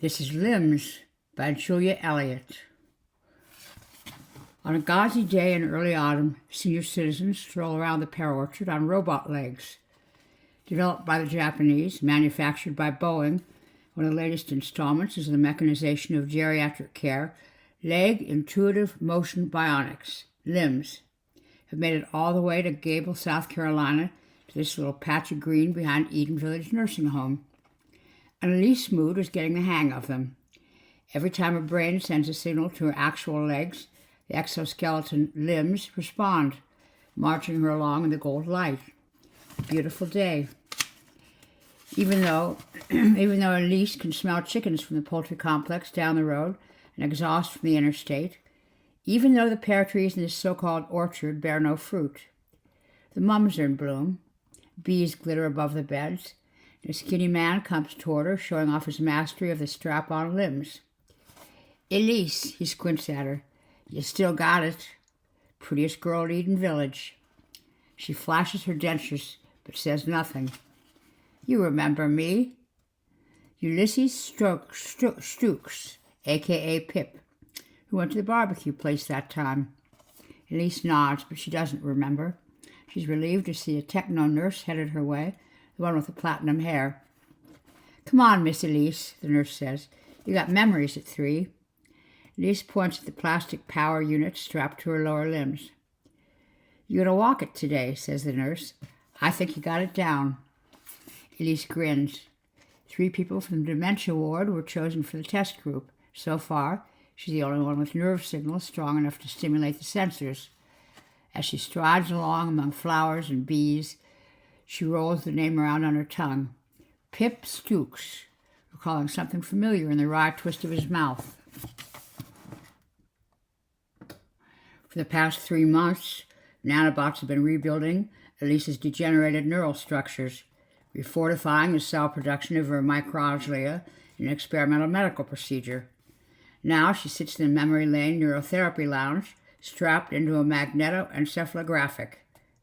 This is Limbs by Julia Elliott. On a gauzy day in early autumn, senior citizens stroll around the pear orchard on robot legs. Developed by the Japanese, manufactured by Boeing, one of the latest installments is the mechanization of geriatric care, leg intuitive motion bionics, Limbs, have made it all the way to Gable, South Carolina, to this little patch of green behind Eden Village Nursing Home. And Elise Mood is getting the hang of them. Every time her brain sends a signal to her actual legs, the exoskeleton limbs respond, marching her along in the gold light. Beautiful day. Even though Elise can smell chickens from the poultry complex down the road and exhaust from the interstate, even though the pear trees in this so-called orchard bear no fruit. The mums are in bloom. Bees glitter above the beds. And a skinny man comes toward her, showing off his mastery of the strap-on limbs. Elise, he squints at her. You still got it. Prettiest girl at Eden Village. She flashes her dentures, but says nothing. You remember me? Ulysses Stokes, a.k.a. Pip, who went to the barbecue place that time. Elise nods, but she doesn't remember. She's relieved to see a techno nurse headed her way, the one with the platinum hair. Come on, Miss Elise, the nurse says. You got memories at 3. Elise points at the plastic power unit strapped to her lower limbs. You're going to walk it today, says the nurse. I think you got it down. Elise grins. 3 people from the dementia ward were chosen for the test group. So far, she's the only one with nerve signals strong enough to stimulate the sensors. As she strides along among flowers and bees, she rolls the name around on her tongue. Pip Stokes, recalling something familiar in the wry twist of his mouth. For the past 3 months, nanobots have been rebuilding Elise's degenerated neural structures, refortifying the cell production of her microglia in an experimental medical procedure. Now she sits in the memory lane neurotherapy lounge, strapped into a magnetoencephalographic,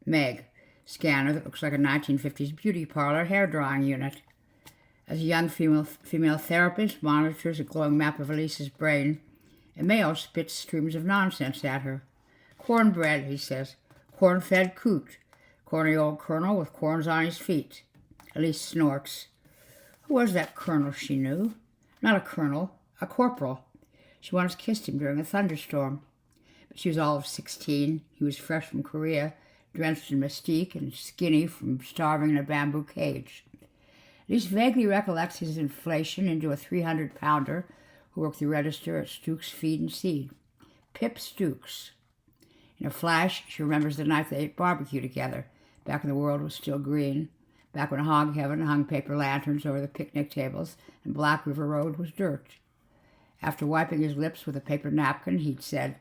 MEG, scanner that looks like a 1950s beauty parlor hair drying unit. As a young female therapist monitors a glowing map of Elise's brain, a male spits streams of nonsense at her. Cornbread, he says. Corn-fed coot. Corny old colonel with corns on his feet. Elise snorts. Who was that colonel she knew? Not a colonel, a corporal. She once kissed him during a thunderstorm. But she was all of 16. He was fresh from Korea, drenched in mystique and skinny from starving in a bamboo cage. Elise vaguely recollects his inflation into a 300-pounder who worked the register at Stokes Feed and Seed. Pip Stokes. In a flash, she remembers the night they ate barbecue together, back when the world was still green, back when Hog Heaven hung paper lanterns over the picnic tables and Black River Road was dirt. After wiping his lips with a paper napkin, he'd said,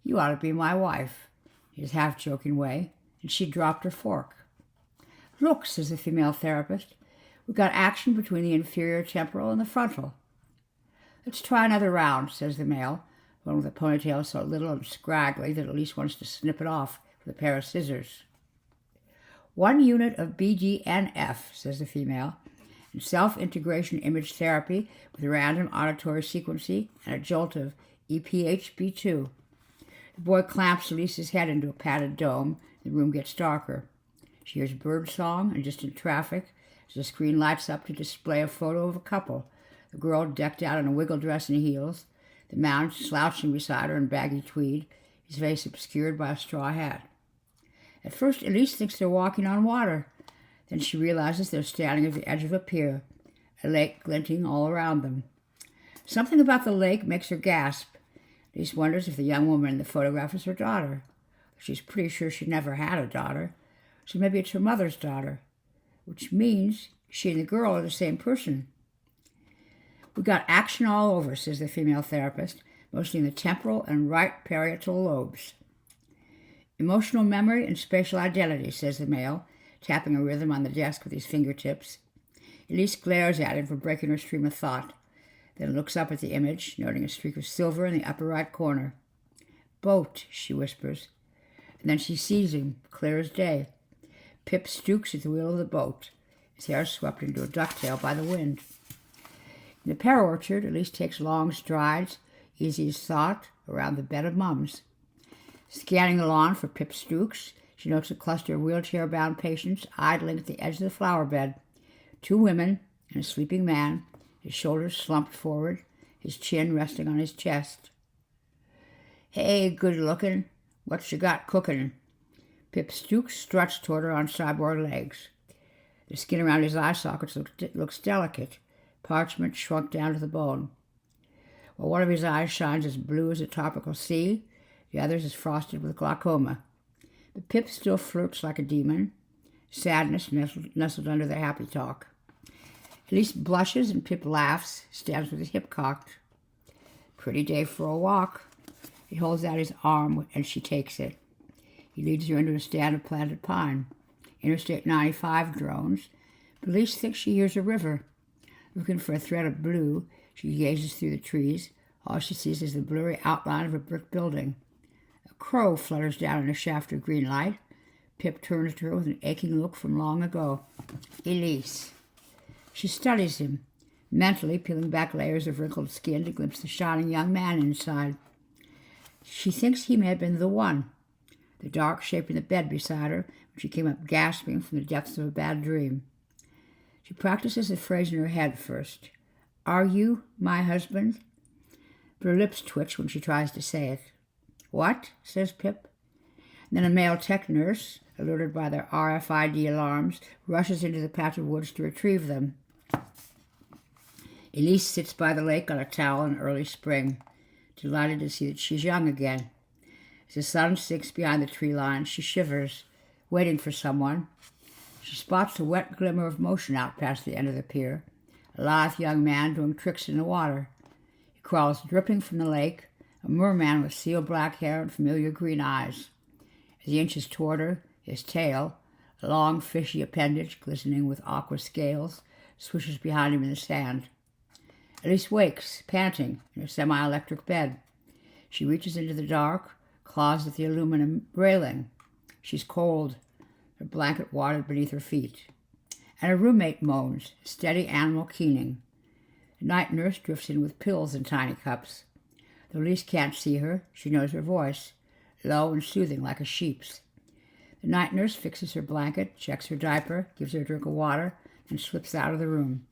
You ought to be my wife, in his half-joking way, and she dropped her fork. Look, says the female therapist, we've got action between the inferior temporal and the frontal. Let's try another round, says the male, one with a ponytail so little and scraggly that Elise wants to snip it off with a pair of scissors. 1 unit of BDNF, says the female, and self-integration image therapy with random auditory sequencing and a jolt of EPHB2. The boy clamps Elise's head into a padded dome. The room gets darker. She hears birdsong and distant traffic as the screen lights up to display a photo of a couple, the girl decked out in a wiggle dress and heels, the man slouching beside her in baggy tweed, his face obscured by a straw hat. At first, Elise thinks they're walking on water. Then she realizes they're standing at the edge of a pier, a lake glinting all around them. Something about the lake makes her gasp. Elise wonders if the young woman in the photograph is her daughter. She's pretty sure she never had a daughter, so maybe it's her mother's daughter, which means she and the girl are the same person. We got action all over, says the female therapist, mostly in the temporal and right parietal lobes. Emotional memory and spatial identity, says the male, tapping a rhythm on the desk with his fingertips. Elise glares at him for breaking her stream of thought, then looks up at the image, noting a streak of silver in the upper right corner. Boat, she whispers, and then she sees him, clear as day. Pip Stokes at the wheel of the boat, his hair swept into a ducktail by the wind. In the pear orchard, Elise takes long strides, easy as thought, around the bed of mums. Scanning the lawn for Pip Stooks, she notes a cluster of wheelchair-bound patients idling at the edge of the flower bed. 2 women and a sleeping man, his shoulders slumped forward, his chin resting on his chest. "Hey, good looking. What you got cooking?" Pip Stooks struts toward her on cyborg legs. The skin around his eye sockets looks delicate, parchment shrunk down to the bone. While one of his eyes shines as blue as a tropical sea, the other is frosted with glaucoma. But Pip still flirts like a demon, sadness nestled under the happy talk. Elise blushes and Pip laughs, stands with his hip cocked. "Pretty day for a walk." He holds out his arm and she takes it. He leads her into a stand of planted pine. Interstate 95 drones, but Elise thinks she hears a river. Looking for a thread of blue, she gazes through the trees. All she sees is the blurry outline of a brick building. A crow flutters down in a shaft of green light. Pip turns to her with an aching look from long ago. Elise. She studies him, mentally peeling back layers of wrinkled skin to glimpse the shining young man inside. She thinks he may have been the one, the dark shape in the bed beside her when she came up gasping from the depths of a bad dream. She practices the phrase in her head first. "Are you my husband?" But her lips twitch when she tries to say it. "What?" says Pip. And then a male tech nurse, alerted by their RFID alarms, rushes into the patch of woods to retrieve them. Elise sits by the lake on a towel in early spring, delighted to see that she's young again. As the sun sinks behind the tree line, she shivers, waiting for someone. She spots a wet glimmer of motion out past the end of the pier, a lithe young man doing tricks in the water. He crawls dripping from the lake, a merman with seal-black hair and familiar green eyes. As he inches toward her, his tail, a long fishy appendage glistening with aqua scales, swishes behind him in the sand. Elise wakes, panting, in her semi-electric bed. She reaches into the dark, claws at the aluminum railing. She's cold, her blanket wadded beneath her feet. And her roommate moans, steady animal keening. The night nurse drifts in with pills in tiny cups. Though Elise can't see her, she knows her voice, low and soothing like a sheep's. The night nurse fixes her blanket, checks her diaper, gives her a drink of water, and slips out of the room.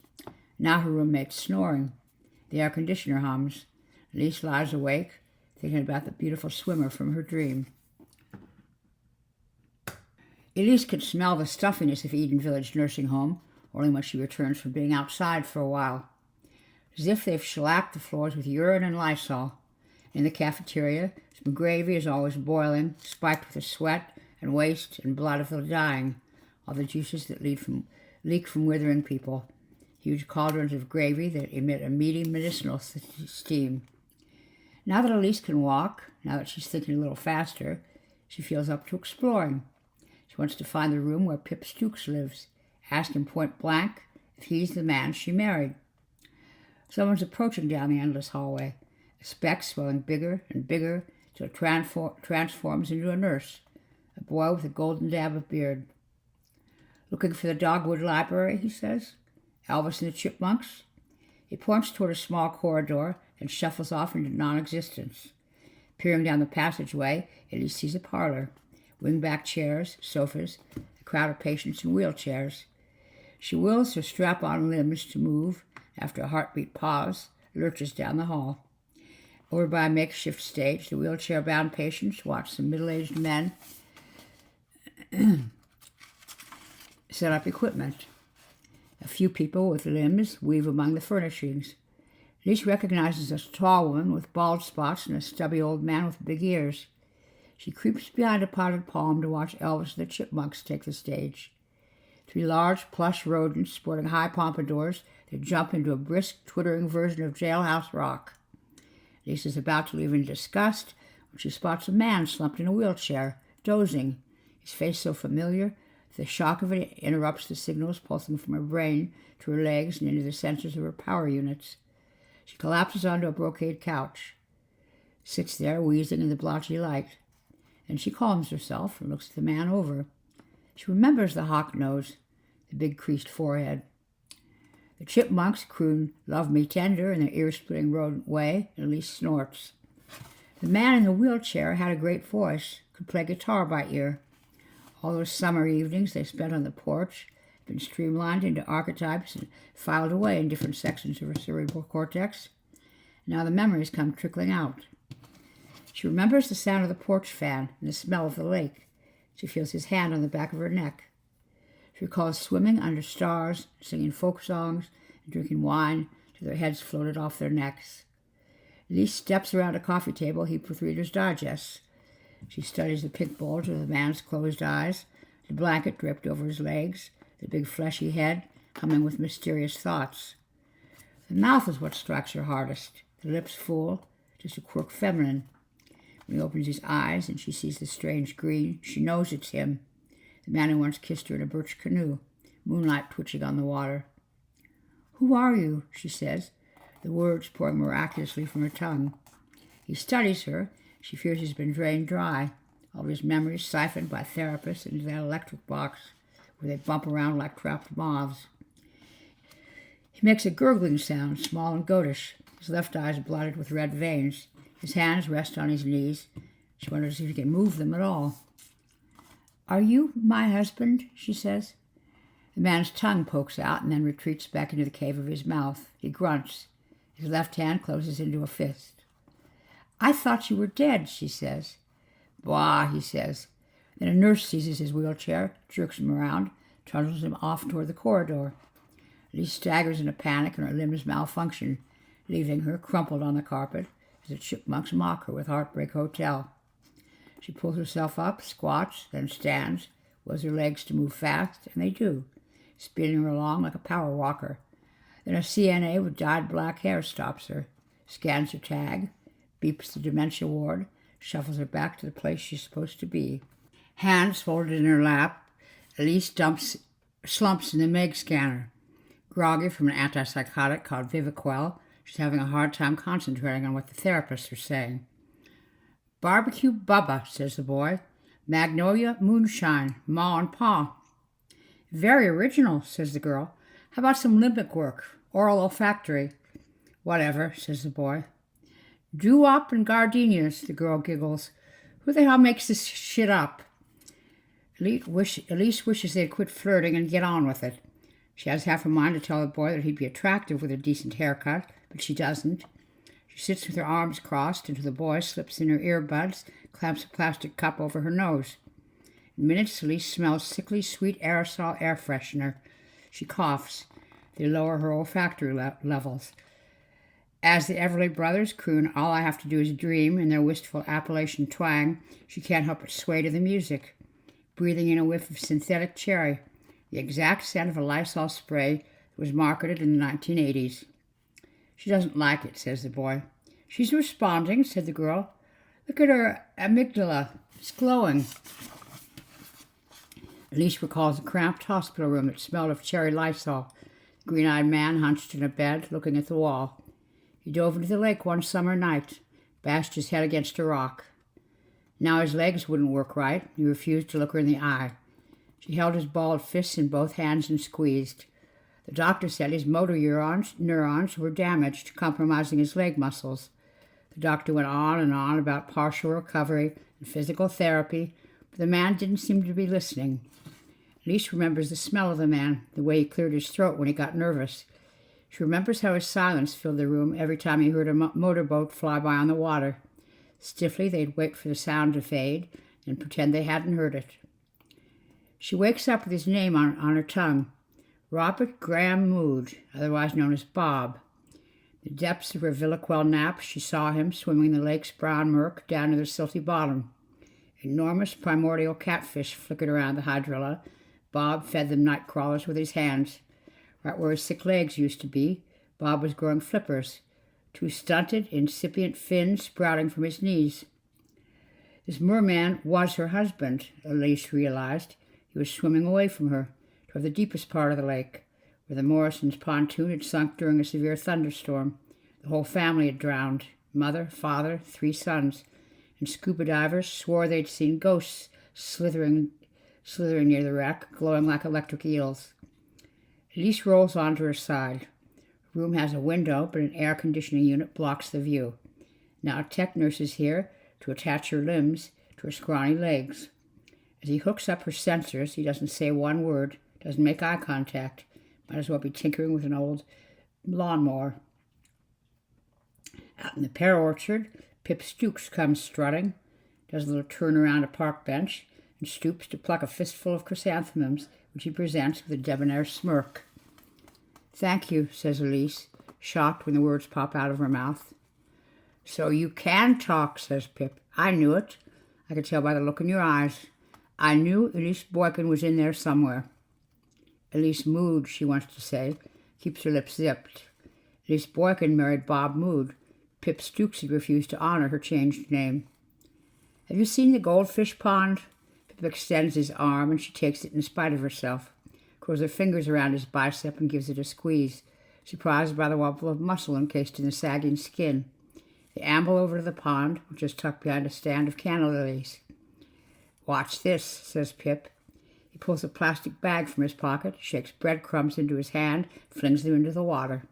Now her roommate's snoring. The air conditioner hums. Elise lies awake, thinking about the beautiful swimmer from her dream. Elise can smell the stuffiness of Eden Village nursing home, only when she returns from being outside for a while. As if they've shellacked the floors with urine and Lysol. In the cafeteria, some gravy is always boiling, spiked with the sweat and waste and blood of the dying, all the juices that leak from withering people. Huge cauldrons of gravy that emit a meaty medicinal steam. Now that Elise can walk, now that she's thinking a little faster, she feels up to exploring. She wants to find the room where Pip Stooks lives, ask him point blank if he's the man she married. Someone's approaching down the endless hallway, a speck swelling bigger and bigger till it transforms into a nurse, a boy with a golden dab of beard. "Looking for the Dogwood Library," he says. "Elvis and the Chipmunks?" He points toward a small corridor and shuffles off into non-existence. Peering down the passageway, Elise sees a parlor, wing-back chairs, sofas, a crowd of patients in wheelchairs. She wills her strap-on limbs to move, after a heartbeat pause, lurches down the hall. Over by a makeshift stage, the wheelchair-bound patients watch some middle-aged men set up equipment. A few people with limbs weave among the furnishings. Elise recognizes a tall woman with bald spots and a stubby old man with big ears. She creeps behind a potted palm to watch Elvis and the Chipmunks take the stage. 3 large plush rodents sporting high pompadours that jump into a brisk, twittering version of Jailhouse Rock. Elise is about to leave in disgust when she spots a man slumped in a wheelchair, dozing, his face so familiar that the shock of it interrupts the signals pulsing from her brain to her legs and into the sensors of her power units. She collapses onto a brocade couch, sits there wheezing in the blotchy light. Then she calms herself and looks at the man over. She remembers the hawk nose, the big creased forehead. The chipmunks croon "Love Me Tender" in their ear-splitting rodent way, and Elise snorts. The man in the wheelchair had a great voice, could play guitar by ear. All those summer evenings they spent on the porch had been streamlined into archetypes and filed away in different sections of her cerebral cortex. Now the memories come trickling out. She remembers the sound of the porch fan and the smell of the lake. She feels his hand on the back of her neck. She recalls swimming under stars, singing folk songs, and drinking wine till their heads floated off their necks. Elise steps around a coffee table heaped with Reader's Digests. She studies the pink bulge of the man's closed eyes, the blanket draped over his legs, the big fleshy head humming with mysterious thoughts. The mouth is what strikes her hardest, the lips full, just a quirk feminine. When he opens his eyes and she sees the strange green, she knows it's him, the man who once kissed her in a birch canoe, moonlight twitching on the water. "Who are you?" she says, the words pouring miraculously from her tongue. He studies her. She fears he's been drained dry, all of his memories siphoned by therapists into that electric box where they bump around like trapped moths. He makes a gurgling sound, small and goatish, his left eye is blotted with red veins. His hands rest on his knees. She wonders if he can move them at all. "Are you my husband?" she says. The man's tongue pokes out and then retreats back into the cave of his mouth. He grunts. His left hand closes into a fist. "I thought you were dead," she says. "Bah," he says. Then a nurse seizes his wheelchair, jerks him around, trundles him off toward the corridor. Elise staggers in a panic and her limbs malfunction, leaving her crumpled on the carpet as the chipmunks mock her with Heartbreak Hotel. She pulls herself up, squats, then stands, wills her legs to move fast, and they do, spinning her along like a power walker. Then a CNA with dyed black hair stops her, scans her tag, beeps the dementia ward, shuffles her back to the place she's supposed to be. Hands folded in her lap, Elise slumps in the Meg scanner. Groggy from an antipsychotic called Viviquel, she's having a hard time concentrating on what the therapists are saying. "Barbecue Bubba," says the boy. "Magnolia Moonshine, Ma and Pa." "Very original," says the girl. "How about some limbic work, oral olfactory?" "Whatever," says the boy. "Doo-wop and gardenias," the girl giggles. "Who the hell makes this shit up?" Elise wishes they'd quit flirting and get on with it. She has half a mind to tell the boy that he'd be attractive with a decent haircut, but she doesn't. She sits with her arms crossed until the boy slips in her earbuds, clamps a plastic cup over her nose. In minutes, Elise smells sickly sweet aerosol air freshener. She coughs. They lower her olfactory levels. As the Everly Brothers croon "All I Have to Do Is Dream" in their wistful Appalachian twang, she can't help but sway to the music, breathing in a whiff of synthetic cherry, the exact scent of a Lysol spray that was marketed in the 1980s. "She doesn't like it," says the boy. "She's responding," said the girl. "Look at her amygdala. It's glowing." Elise recalls a cramped hospital room that smelled of cherry Lysol. The green-eyed man hunched in a bed, looking at the wall. He dove into the lake one summer night, bashed his head against a rock. Now his legs wouldn't work right. He refused to look her in the eye. She held his balled fists in both hands and squeezed. The doctor said his motor neurons were damaged, compromising his leg muscles. The doctor went on and on about partial recovery and physical therapy, but the man didn't seem to be listening. Elise remembers the smell of the man, the way he cleared his throat when he got nervous. She remembers how his silence filled the room every time he heard a motorboat fly by on the water. Stiffly, they'd wait for the sound to fade and pretend they hadn't heard it. She wakes up with his name on her tongue, Robert Graham Mood, otherwise known as Bob. In the depths of her Villaquel nap, she saw him swimming the lake's brown murk down to the silty bottom. Enormous primordial catfish flickered around the hydrilla. Bob fed them night crawlers with his hands. Right where his sick legs used to be, Bob was growing flippers, two stunted, incipient fins sprouting from his knees. This merman was her husband, Elise realized. He was swimming away from her, toward the deepest part of the lake, where the Morrisons' pontoon had sunk during a severe thunderstorm. The whole family had drowned, mother, father, 3 sons, and scuba divers swore they'd seen ghosts slithering near the wreck, glowing like electric eels. Elise rolls onto her side. The room has a window, but an air conditioning unit blocks the view. Now a tech nurse is here to attach her limbs to her scrawny legs. As he hooks up her sensors, he doesn't say one word, doesn't make eye contact. Might as well be tinkering with an old lawnmower. Out in the pear orchard, Pip Stooks comes strutting, does a little turn around a park bench, and stoops to pluck a fistful of chrysanthemums, which he presents with a debonair smirk. "Thank you," says Elise, shocked when the words pop out of her mouth. "So you can talk," says Pip. "I knew it. I could tell by the look in your eyes. I knew Elise Boykin was in there somewhere." Elise Mood, she wants to say, keeps her lips zipped. Elise Boykin married Bob Mood. Pip Stooks had refused to honor her changed name. "Have you seen the goldfish pond?" Pip extends his arm, and she takes it in spite of herself, curls her fingers around his bicep and gives it a squeeze, surprised by the wobble of muscle encased in the sagging skin. They amble over to the pond, which is tucked behind a stand of canna lilies. "Watch this," says Pip. He pulls a plastic bag from his pocket, shakes breadcrumbs into his hand, flings them into the water.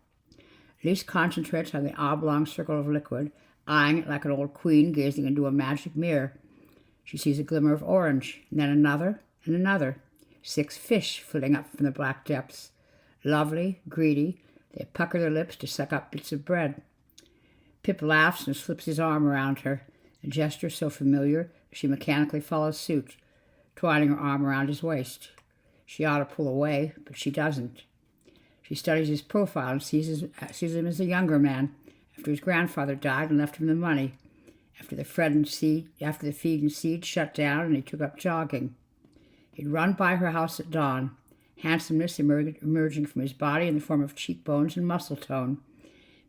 Elise concentrates on the oblong circle of liquid, eyeing it like an old queen gazing into a magic mirror. She sees a glimmer of orange, and then another and another. 6 fish flitting up from the black depths. Lovely, greedy, they pucker their lips to suck up bits of bread. Pip laughs and slips his arm around her, a gesture so familiar she mechanically follows suit, twining her arm around his waist. She ought to pull away, but she doesn't. She studies his profile and sees him as a younger man, after his grandfather died and left him the money, after the feed and seed shut down and he took up jogging. He'd run by her house at dawn, handsomeness emerging from his body in the form of cheekbones and muscle tone.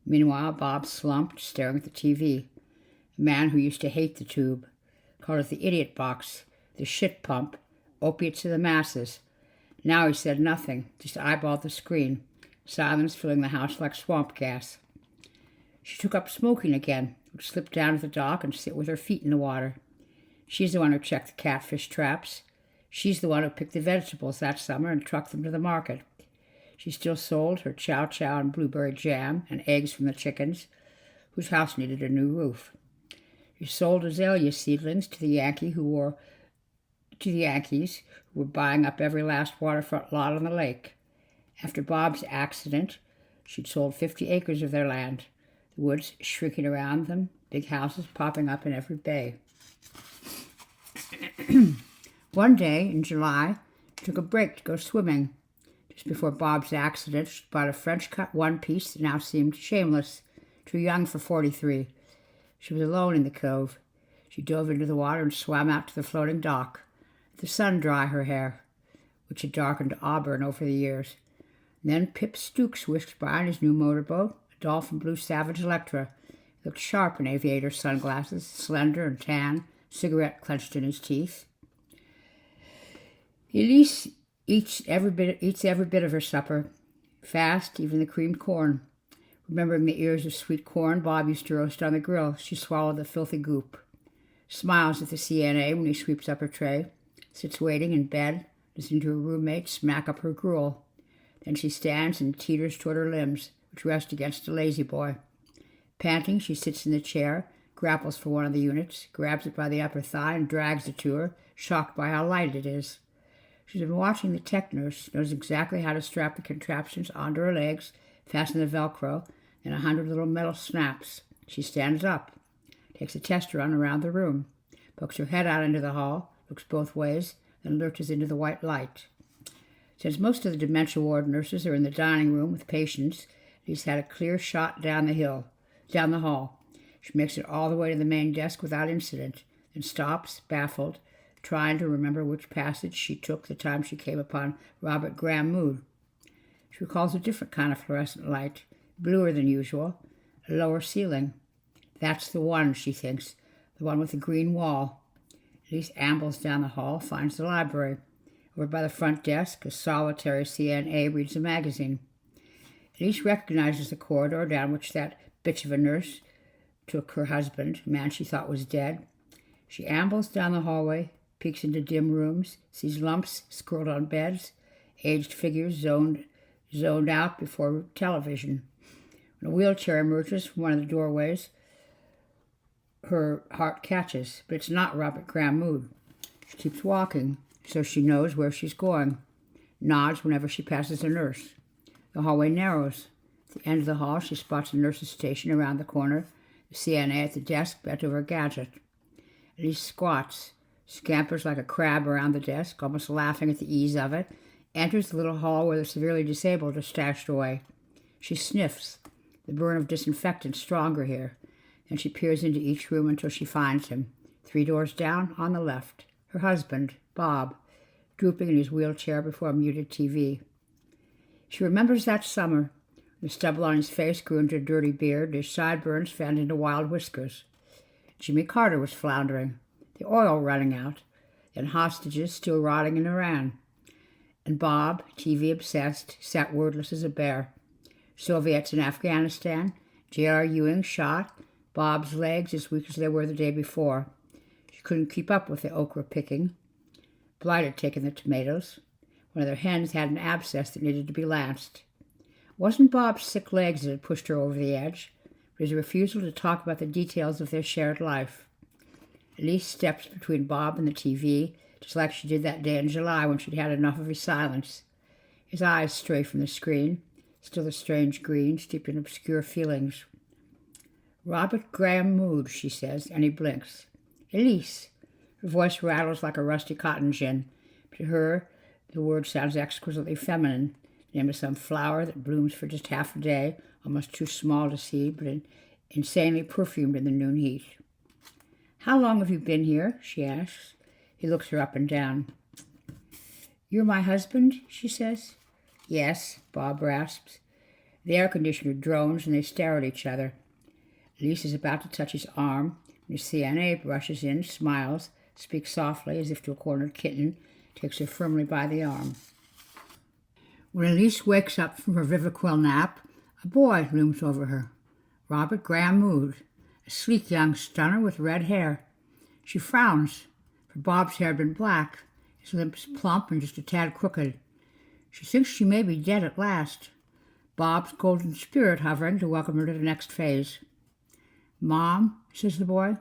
Meanwhile, Bob slumped, staring at the TV. A man who used to hate the tube, called it the idiot box, the shit pump, opiates to the masses. Now he said nothing, just eyeballed the screen, silence filling the house like swamp gas. She took up smoking again, would slip down to the dock and sit with her feet in the water. She's the one who checked the catfish traps. She's the one who picked the vegetables that summer and trucked them to the market. She still sold her chow-chow and blueberry jam and eggs from the chickens, whose house needed a new roof. She sold azalea seedlings to the Yankees who were buying up every last waterfront lot on the lake. After Bob's accident, she'd sold 50 acres of their land, the woods shrinking around them, big houses popping up in every bay. One day in July, she took a break to go swimming. Just before Bob's accident, she bought a French-cut one-piece that now seemed shameless, too young for 43. She was alone in the cove. She dove into the water and swam out to the floating dock, let the sun dry her hair, which had darkened auburn over the years. And then Pip Stooks whisked by in his new motorboat, a dolphin blue Savage Electra. He looked sharp in aviator sunglasses, slender and tan, cigarette clenched in his teeth. Elise eats every bit of her supper, fast, even the creamed corn. Remembering the ears of sweet corn Bob used to roast on the grill, she swallowed the filthy goop. Smiles at the CNA when he sweeps up her tray, sits waiting in bed, listening to her roommate smack up her gruel. Then she stands and teeters toward her limbs, which rest against a lazy boy. Panting, she sits in the chair, grapples for one of the units, grabs it by the upper thigh and drags it to her, shocked by how light it is. She's been watching the tech nurse, knows exactly how to strap the contraptions onto her legs, fasten the Velcro, and 100 little metal snaps. She stands up, takes a test run around the room, pokes her head out into the hall, looks both ways, then lurches into the white light. Since most of the dementia ward nurses are in the dining room with patients, she's had a clear shot down the hall. She makes it all the way to the main desk without incident, then stops, baffled, trying to remember which passage she took the time she came upon Robert Graham Mood. She recalls a different kind of fluorescent light, bluer than usual, a lower ceiling. That's the one, she thinks, the one with the green wall. Elise ambles down the hall, finds the library. Over by the front desk, a solitary CNA reads a magazine. Elise recognizes the corridor down which that bitch of a nurse took her husband, a man she thought was dead. She ambles down the hallway, peeks into dim rooms, sees lumps scrolled on beds, aged figures zoned out before television. When a wheelchair emerges from one of the doorways, her heart catches, but it's not Robert Graham Mood. She keeps walking, so she knows where she's going, nods whenever she passes a nurse. The hallway narrows. At the end of the hall, she spots a nurse's station around the corner, the CNA at the desk bent over a gadget. Elise squats, scampers like a crab around the desk, almost laughing at the ease of it, enters the little hall where the severely disabled are stashed away. She sniffs, the burn of disinfectant stronger here, and she peers into each room until she finds him, 3 doors down on the left, her husband, Bob, drooping in his wheelchair before a muted TV. She remembers that summer. The stubble on his face grew into a dirty beard, his sideburns fanned into wild whiskers. Jimmy Carter was floundering, the oil running out, and hostages still rotting in Iran. And Bob, TV-obsessed, sat wordless as a bear. Soviets in Afghanistan, J.R. Ewing shot, Bob's legs as weak as they were the day before. She couldn't keep up with the okra picking. Blight had taken the tomatoes. One of their hens had an abscess that needed to be lanced. It wasn't Bob's sick legs that had pushed her over the edge, but his refusal to talk about the details of their shared life. Elise steps between Bob and the TV, just like she did that day in July when she'd had enough of his silence. His eyes stray from the screen, still a strange green, steeped in obscure feelings. "Robert Graham Mood," she says, and he blinks. "Elise." Her voice rattles like a rusty cotton gin. To her, the word sounds exquisitely feminine, the name of some flower that blooms for just half a day, almost too small to see, but insanely perfumed in the noon heat. "How long have you been here?" she asks. He looks her up and down. "You're my husband?" she says. "Yes," Bob rasps. The air conditioner drones and they stare at each other. Elise is about to touch his arm when the CNA brushes in, smiles, speaks softly as if to a cornered kitten, takes her firmly by the arm. When Elise wakes up from her Viviquil nap, a boy looms over her. Robert Graham Mood, a sleek young stunner with red hair. She frowns, for Bob's hair had been black, his lips plump and just a tad crooked. She thinks she may be dead at last. Bob's golden spirit hovering to welcome her to the next phase. "Mom," says the boy.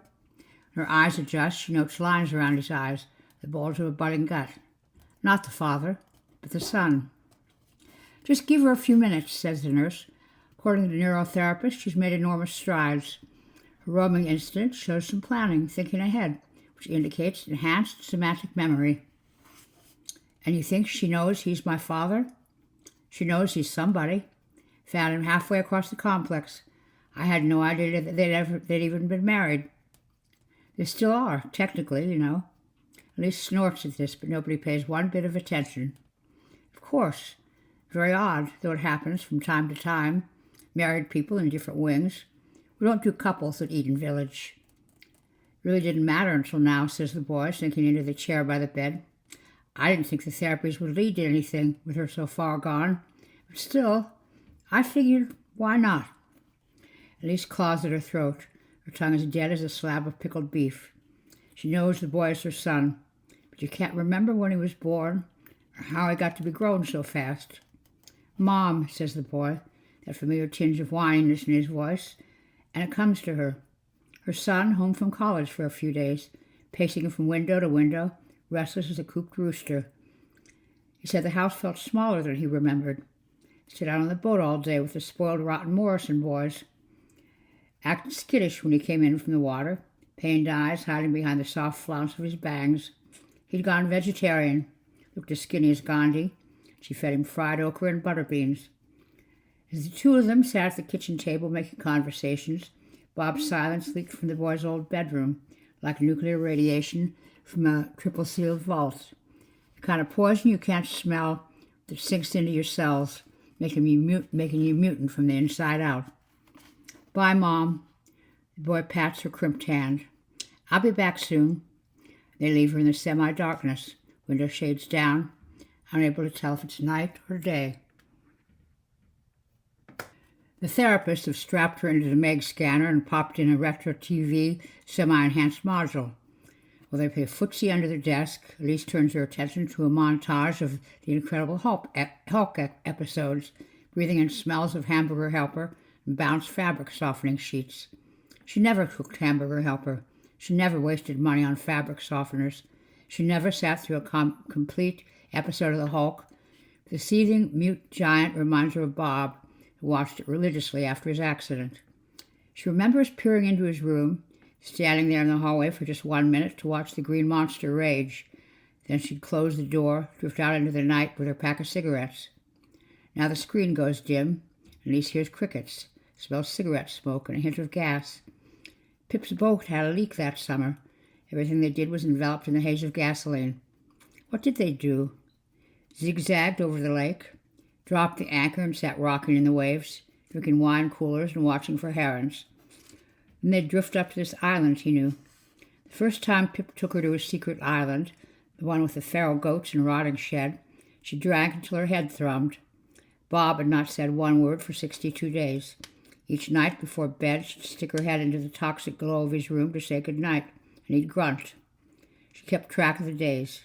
Her eyes adjust. She notes lines around his eyes, the bulge of a budding gut. Not the father, but the son. "Just give her a few minutes," says the nurse. According to the neurotherapist, she's made enormous strides. Her roaming instinct shows some planning, thinking ahead, which indicates enhanced semantic memory. "And you think she knows he's my father?" "She knows he's somebody. Found him halfway across the complex. I had no idea that they'd even been married. They still are, technically, you know." Elise snorts at this, but nobody pays one bit of attention. Of course. Very odd, though it happens from time to time. Married people in different wings. We don't do couples at Eden Village. "Really didn't matter until now," says the boy, sinking into the chair by the bed. "I didn't think the therapies would lead to anything with her so far gone. But still, I figured, why not?" Elise claws at her throat. Her tongue is dead as a slab of pickled beef. She knows the boy is her son, but you can't remember when he was born or how he got to be grown so fast. "Mom," says the boy, that familiar tinge of whininess in his voice, and it comes to her. Her son, home from college for a few days, pacing from window to window, restless as a cooped rooster. He said the house felt smaller than he remembered. Sit out on the boat all day with the spoiled, rotten Morrison boys. Acted skittish when he came in from the water, pained eyes hiding behind the soft flounce of his bangs. He'd gone vegetarian, looked as skinny as Gandhi. She fed him fried okra and butter beans. As the two of them sat at the kitchen table making conversations, Bob's silence leaked from the boy's old bedroom, like nuclear radiation from a triple-sealed vault. The kind of poison you can't smell that sinks into your cells, making you mutant from the inside out. "Bye, Mom." The boy pats her crimped hand. "I'll be back soon." They leave her in the semi-darkness, window shades down, unable to tell if it's night or day. The therapists have strapped her into the Meg scanner and popped in a retro TV semi-enhanced module. While they play footsie under their desk, Elise turns her attention to a montage of the Incredible Hulk episodes, breathing in smells of Hamburger Helper, and bounced fabric softening sheets. She never cooked hamburger helper. She never wasted money on fabric softeners. She never sat through a complete episode of The Hulk. The seething, mute giant reminds her of Bob, who watched it religiously after his accident. She remembers peering into his room, standing there in the hallway for just 1 minute to watch the green monster rage. Then she'd close the door, drift out into the night with her pack of cigarettes. Now the screen goes dim, and Elise hears crickets, smells cigarette smoke and a hint of gas. Pip's boat had a leak that summer. Everything they did was enveloped in the haze of gasoline. What did they do? Zigzagged over the lake, dropped the anchor and sat rocking in the waves, drinking wine coolers and watching for herons. Then they'd drift up to this island he knew. The first time Pip took her to his secret island, the one with the feral goats and rotting shed, she drank until her head thrummed. Bob had not said one word for 62 days. Each night before bed, she'd stick her head into the toxic glow of his room to say good night, and he'd grunt. She kept track of the days,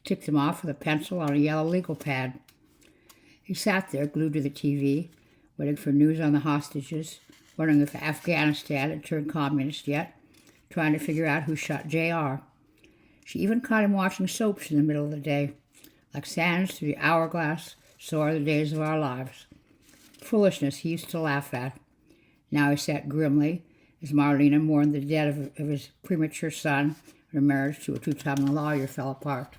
ticked them off with a pencil on a yellow legal pad. He sat there, glued to the TV, waiting for news on the hostages, wondering if Afghanistan had turned communist yet, trying to figure out who shot J.R. She even caught him watching soaps in the middle of the day. Like sands through the hourglass, so are the days of our lives. Foolishness he used to laugh at. Now he sat grimly, as Marlena mourned the death of his premature son when her marriage to a two-time lawyer fell apart.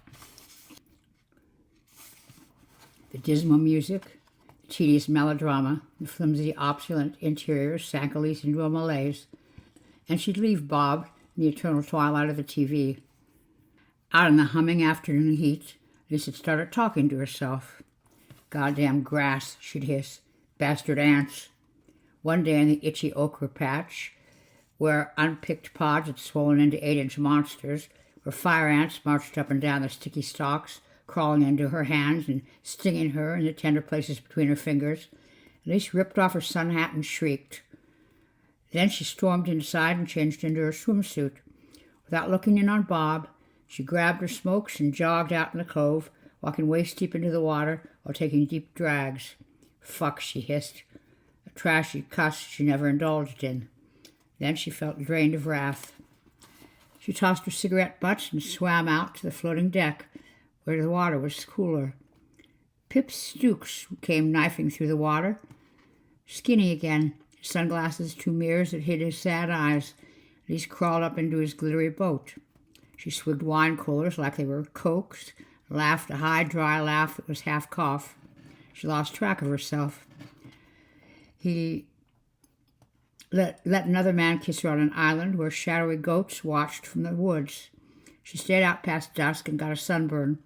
The dismal music, the tedious melodrama, the flimsy, opulent interiors sank Elise into a malaise, and she'd leave Bob in the eternal twilight of the TV. Out in the humming afternoon heat, Elise had started talking to herself. "Goddamn grass," she'd hiss. "Bastard ants." One day in the itchy ochre patch, where unpicked pods had swollen into 8-inch monsters, where fire ants marched up and down the sticky stalks, crawling into her hands and stinging her in the tender places between her fingers, Elise ripped off her sun hat and shrieked. Then she stormed inside and changed into her swimsuit. Without looking in on Bob, she grabbed her smokes and jogged out in the cove, walking waist-deep into the water while taking deep drags. "Fuck," she hissed, a trashy cuss she never indulged in. Then she felt drained of wrath. She tossed her cigarette butts and swam out to the floating deck, where the water was cooler. Pip Stooks came knifing through the water, skinny again, his sunglasses 2 mirrors that hid his sad eyes. Elise crawled up into his glittery boat. She swigged wine coolers like they were Cokes, laughed a high, dry laugh that was half cough. She lost track of herself. He let another man kiss her on an island where shadowy goats watched from the woods. She stayed out past dusk and got a sunburn,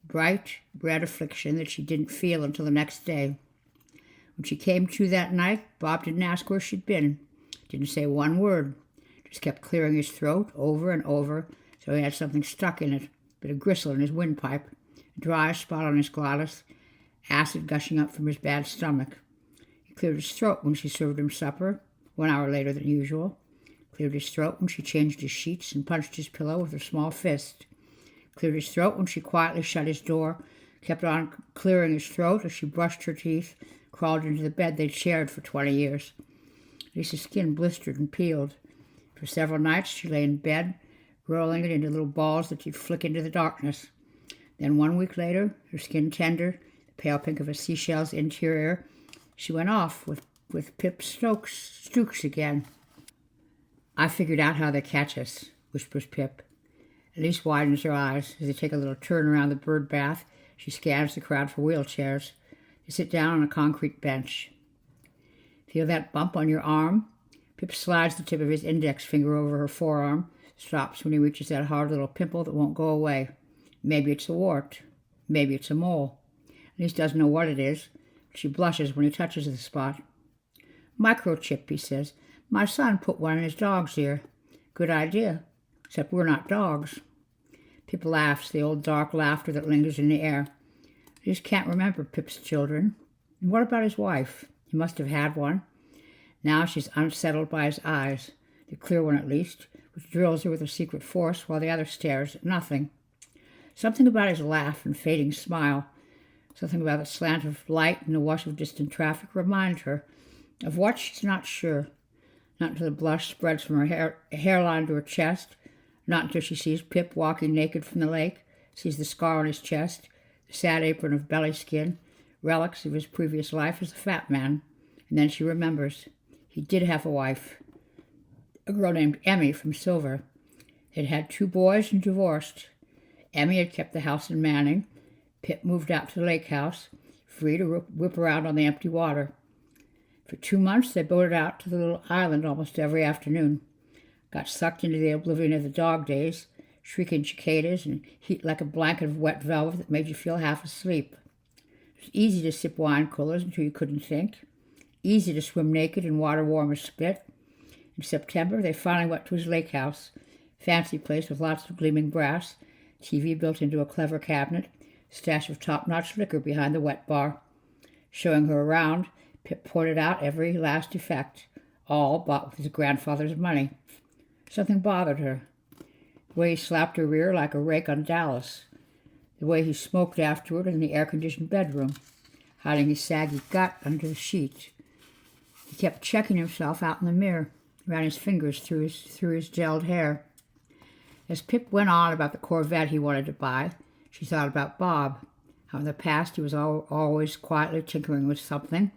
bright red affliction that she didn't feel until the next day. When she came to that night, Bob didn't ask where she'd been, didn't say one word, just kept clearing his throat over and over so he had something stuck in it, a bit of gristle in his windpipe, a dry spot on his glottis, acid gushing up from his bad stomach. He cleared his throat when she served him supper, 1 hour later than usual. Cleared his throat when she changed his sheets and punched his pillow with her small fist. Cleared his throat when she quietly shut his door, kept on clearing his throat as she brushed her teeth, crawled into the bed they'd shared for 20 years. Lisa's skin blistered and peeled. For several nights she lay in bed, rolling it into little balls that she'd flick into the darkness. Then 1 week later, her skin tender, the pale pink of a seashell's interior, she went off with Pip Stooks again. "I figured out how they catch us," whispers Pip. Elise widens her eyes. As they take a little turn around the bird bath, she scans the crowd for wheelchairs. They sit down on a concrete bench. "Feel that bump on your arm?" Pip slides the tip of his index finger over her forearm, stops when he reaches that hard little pimple that won't go away. Maybe it's a wart. Maybe it's a mole. Elise doesn't know what it is, but she blushes when he touches the spot. "Microchip," he says. "My son put one in his dog's ear. Good idea, except we're not dogs." Pip laughs, the old dark laughter that lingers in the air. He just can't remember Pip's children. And what about his wife? He must have had one. Now she's unsettled by his eyes, the clear one at least, which drills her with a secret force while the other stares at nothing. Something about his laugh and fading smile, something about the slant of light and the wash of distant traffic remind her Of what, she's not sure. Not until the blush spreads from her hairline to her chest. Not until she sees Pip walking naked from the lake, sees the scar on his chest, the sad apron of belly skin, relics of his previous life as a fat man. And then she remembers. He did have a wife, a girl named Emmy from Silver. They'd had 2 boys and divorced. Emmy had kept the house in Manning. Pip moved out to the lake house, free to whip around on the empty water. For 2 months, they boated out to the little island almost every afternoon. Got sucked into the oblivion of the dog days, shrieking cicadas and heat like a blanket of wet velvet that made you feel half asleep. It was easy to sip wine coolers until you couldn't think. Easy to swim naked in water warm as spit. In September, they finally went to his lake house, fancy place with lots of gleaming brass, TV built into a clever cabinet, stash of top-notch liquor behind the wet bar. Showing her around, Pip pointed out every last effect, all bought with his grandfather's money. Something bothered her. The way he slapped her rear like a rake on Dallas. The way he smoked afterward in the air-conditioned bedroom, hiding his saggy gut under the sheet. He kept checking himself out in the mirror, ran his fingers through his gelled hair. As Pip went on about the Corvette he wanted to buy, she thought about Bob, how in the past he was always quietly tinkering with something.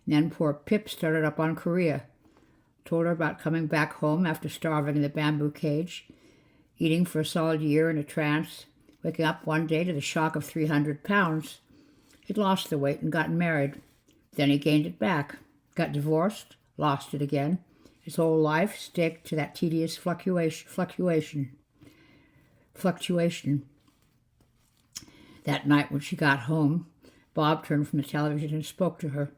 And then poor Pip started up on Korea, told her about coming back home after starving in the bamboo cage, eating for a solid year in a trance, waking up one day to the shock of 300 pounds. He'd lost the weight and gotten married. Then he gained it back, got divorced, lost it again. His whole life staked to that tedious fluctuation. That night when she got home, Bob turned from the television and spoke to her.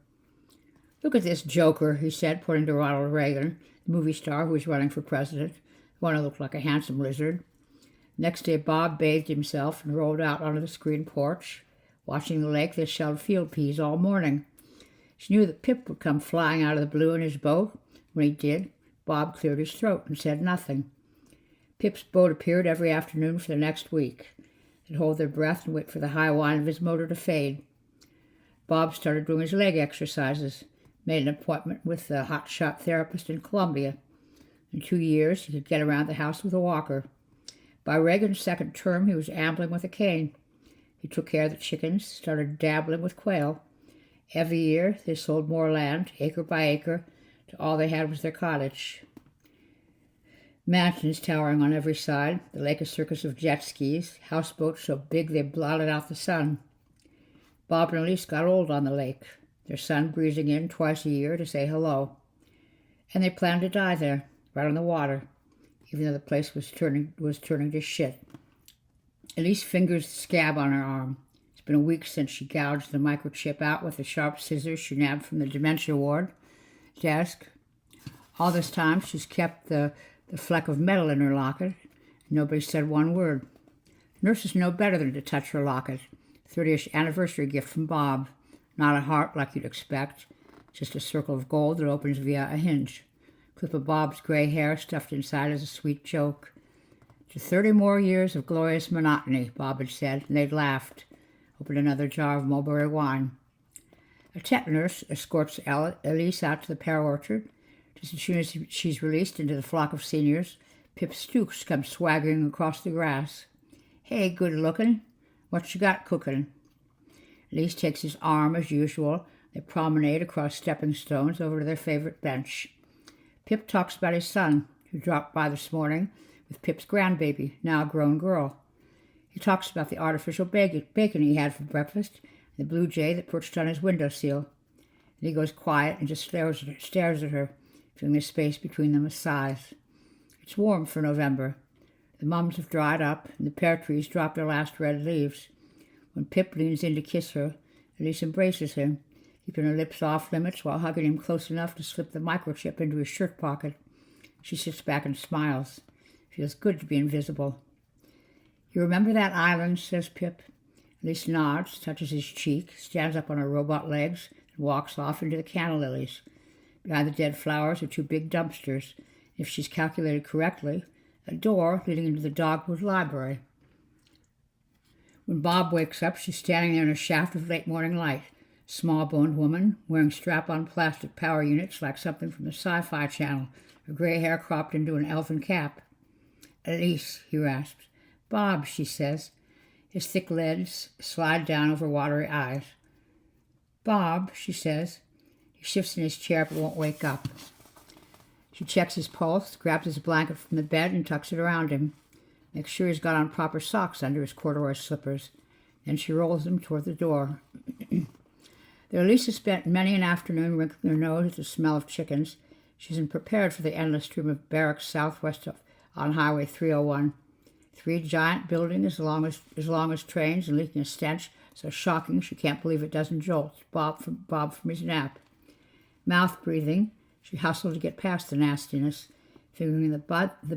"Look at this joker," he said, pointing to Ronald Reagan, the movie star who was running for president, one who looked like a handsome lizard. Next day, Bob bathed himself and rolled out onto the screen porch. Watching the lake, they shelled field peas all morning. She knew that Pip would come flying out of the blue in his boat. When he did, Bob cleared his throat and said nothing. Pip's boat appeared every afternoon for the next week. They'd hold their breath and wait for the high whine of his motor to fade. Bob started doing his leg exercises, made an appointment with the hotshot therapist in Columbia. In 2 years, he could get around the house with a walker. By Reagan's second term, he was ambling with a cane. He took care of the chickens, started dabbling with quail. Every year, they sold more land, acre by acre, till all they had was their cottage. Mansions towering on every side, the lake a circus of jet skis, houseboats so big they blotted out the sun. Bob and Elise got old on the lake, their son breezing in twice a year to say hello. And they planned to die there, right on the water, even though the place was turning to shit. Elise fingers the scab on her arm. It's been a week since she gouged the microchip out with the sharp scissors she nabbed from the dementia ward desk. All this time, she's kept the fleck of metal in her locket. Nobody said one word. Nurses know better than to touch her locket. 30th anniversary gift from Bob. Not a heart like you'd expect. Just a circle of gold that opens via a hinge. Clip of Bob's gray hair stuffed inside as a sweet joke. To 30 more years of glorious monotony, Bob had said, and they'd laughed. Opened another jar of mulberry wine. A tech nurse escorts Elise out to the pear orchard. Just as soon as she's released into the flock of seniors, Pip Stooks comes swaggering across the grass. "Hey, good looking. What you got cooking?" Elise takes his arm as usual. They promenade across stepping stones over to their favorite bench. Pip talks about his son, who dropped by this morning with Pip's grandbaby, now a grown girl. He talks about the artificial bacon he had for breakfast and the blue jay that perched on his windowsill. And he goes quiet and just stares at her, filling the space between them with sighs. It's warm for November. The mums have dried up, and the pear trees drop their last red leaves. When Pip leans in to kiss her, Elise embraces him, keeping her lips off limits while hugging him close enough to slip the microchip into his shirt pocket. She sits back and smiles. Feels good to be invisible. "You remember that island?" says Pip. Elise nods, touches his cheek, stands up on her robot legs, and walks off into the canna lilies. Behind the dead flowers are 2 big dumpsters. If she's calculated correctly, a door leading into the dogwood library. When Bob wakes up, she's standing there in a shaft of late morning light, Small-boned woman wearing strap-on plastic power units like something from the Sci-Fi Channel, her gray hair cropped into an elfin cap. "Elise," he rasps. "Bob," she says. His thick lids slide down over watery eyes. "Bob," she says. He shifts in his chair but won't wake up. She checks his pulse, grabs his blanket from the bed and tucks it around him. Makes sure he's got on proper socks under his corduroy slippers. Then she rolls him toward the door. There Elise has spent many an afternoon wrinkling her nose at the smell of chickens. She isn't prepared for the endless stream of barracks southwest on Highway 301. 3 giant buildings as long as trains and leaking a stench so shocking she can't believe it doesn't jolt Bob from his nap. Mouth breathing, she hustled to get past the nastiness, fingering the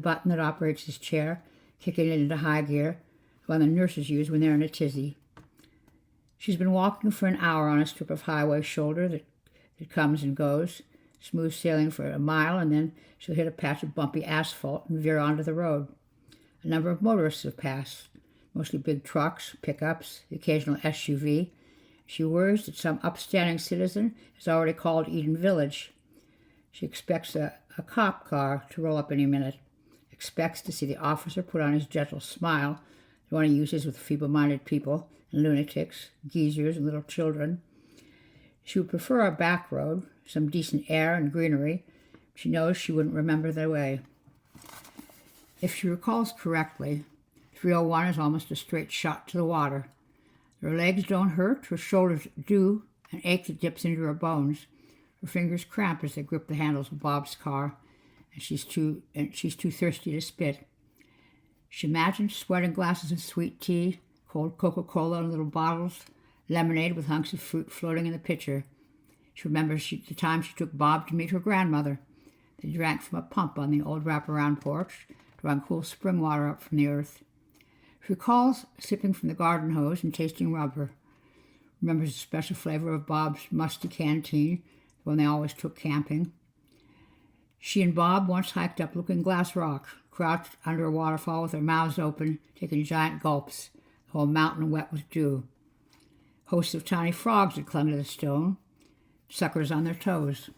button that operates his chair, kicking it into high gear, the one the nurses use when they're in a tizzy. She's been walking for an hour on a strip of highway shoulder that comes and goes, smooth sailing for a mile, and then she'll hit a patch of bumpy asphalt and veer onto the road. A number of motorists have passed, mostly big trucks, pickups, the occasional SUV. She worries that some upstanding citizen has already called Eden Village. She expects a cop car to roll up any minute, expects to see the officer put on his gentle smile, the one he uses with feeble-minded people and lunatics, geezers, and little children. She would prefer a back road, some decent air and greenery. She knows she wouldn't remember the way. If she recalls correctly, 301 is almost a straight shot to the water. Her legs don't hurt, her shoulders do, an ache that dips into her bones. Her fingers cramp as they grip the handles of Bob's car, and she's too thirsty to spit. She imagines sweating glasses of sweet tea, cold Coca-Cola in little bottles, lemonade with hunks of fruit floating in the pitcher. She remembers the time she took Bob to meet her grandmother. They drank from a pump on the old wraparound porch, drawing cool spring water up from the earth. She recalls sipping from the garden hose and tasting rubber. Remembers the special flavor of Bob's musty canteen, the one they always took camping. She and Bob once hiked up Looking Glass Rock, crouched under a waterfall with their mouths open, taking giant gulps, the whole mountain wet with dew. Hosts of tiny frogs had clung to the stone, suckers on their toes.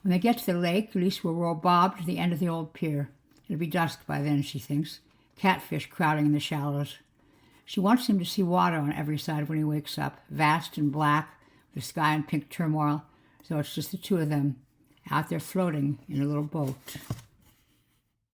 When they get to the lake, Elise will row Bob to the end of the old pier. It'll be dusk by then, she thinks, catfish crowding in the shallows. She wants him to see water on every side when he wakes up, vast and black, with the sky in pink turmoil, so it's just the two of them, out there floating in a little boat.